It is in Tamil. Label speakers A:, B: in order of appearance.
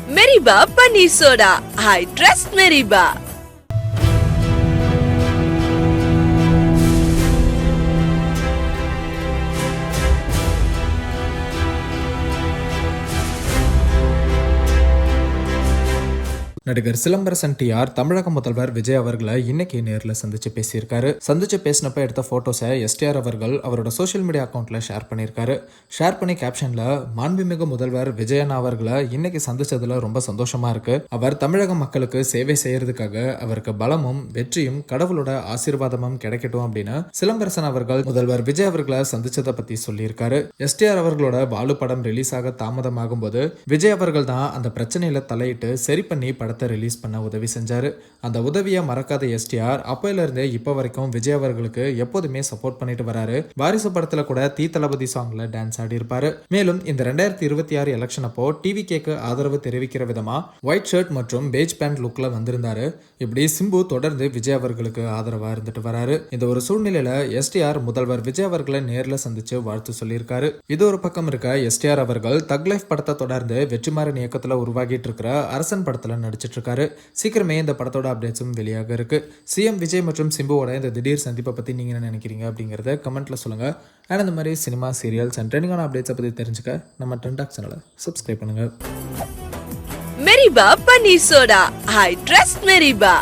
A: Meriba Paneer Soda. I trust Meriba.
B: நடிகர் சிலம்பரசன் டிஆர் தமிழக முதல்வர் விஜய் அவர்களை இன்னைக்கு நேரில் சந்திச்சு பேசியிருக்காரு. சந்திச்சு பேசினப்ப எடுத்த போட்டோஸை எஸ்டிஆர் அவர்கள் அவரோட சோஷியல் மீடியா அக்கௌண்ட்ல ஷேர் பண்ணியிருக்காரு. ஷேர் பண்ணி கேப்ஷன்ல மாண்புமிகு முதல்வர் விஜயன் அவர்களை இன்னைக்கு சந்திச்சதுல ரொம்ப சந்தோஷமா இருக்கு. அவர் தமிழக மக்களுக்கு சேவை செய்யறதுக்காக அவருக்கு பலமும் வெற்றியும் கடவுளோட ஆசீர்வாதமும் கிடைக்கட்டும் அப்படின்னு சிலம்பரசன் அவர்கள் முதல்வர் விஜய் அவர்களை சந்திச்சதை பத்தி சொல்லியிருக்காரு. எஸ்டிஆர் அவர்களோட வாலு படம் ரிலீஸ் ஆக தாமதமாகும் போது விஜய் அவர்கள் தான் அந்த பிரச்சனையில தலையிட்டு சரி பண்ணி படத்தை ரிலீஸ் பண்ண உதவி செஞ்சாரு. அந்த உதவியை மறக்காத எஸ்டிஆர் அப்பையில இருந்தே இப்ப வரைக்கும் விஜய் அவர்களுக்கு எப்போதுமே சப்போர்ட் பண்ணிட்டு வராரு. வாரிசு படத்துல கூட தீ தளபதி சாங்ல டான்ஸ் ஆடி இருப்பாரு. மேலும் இந்த 2026 எலெக்ஷன் அப்போ டிவிகேக்கு ஆதரவு தெரிவிக்கிற விதமா ஒயிட் ஷர்ட் மற்றும் பேஜ் பேண்ட் லுக்ல வந்திருந்தாரு. இப்படி சிம்பு தொடர்ந்து விஜய் அவர்களுக்கு ஆதரவா இருந்துட்டு வராரு. இந்த ஒரு சூழ்நிலையில எஸ்டிஆர் முதல்வர் விஜய் அவர்களை நேர்ல சந்திச்சு வாழ்த்து சொல்லியிருக்காரு. இது ஒரு பக்கம் இருக்க எஸ்டிஆர் அவர்கள் தக் லைஃப் படத்தை தொடர்ந்து வெற்றிமாறன் இயக்கத்துல உருவாகிட்டு இருக்கிற அரசன் படத்துல நடிச்சிட்டு இருக்காரு. சீக்கிரமே இந்த படத்தோட அப்டேட்ஸும் வெளியாக இருக்கு. சிஎம் விஜய் மற்றும் சிம்புவோட இந்த திடீர் சந்திப்பை பத்தி நீங்க என்ன நினைக்கிறீங்க அப்படிங்கறத கமெண்ட்ல சொல்லுங்க. அண்ட் இந்த மாதிரி சினிமா சீரியல்ஸ் அண்ட் ட்ரெண்டிங்கான அப்டேட்ஸை பத்தி தெரிஞ்சுக்க நம்ம ட்ரெண்டாக் சேனலை சப்ஸ்கிரைப் பண்ணுங்க.
A: Meriba Paneer Soda. I trust Meriba.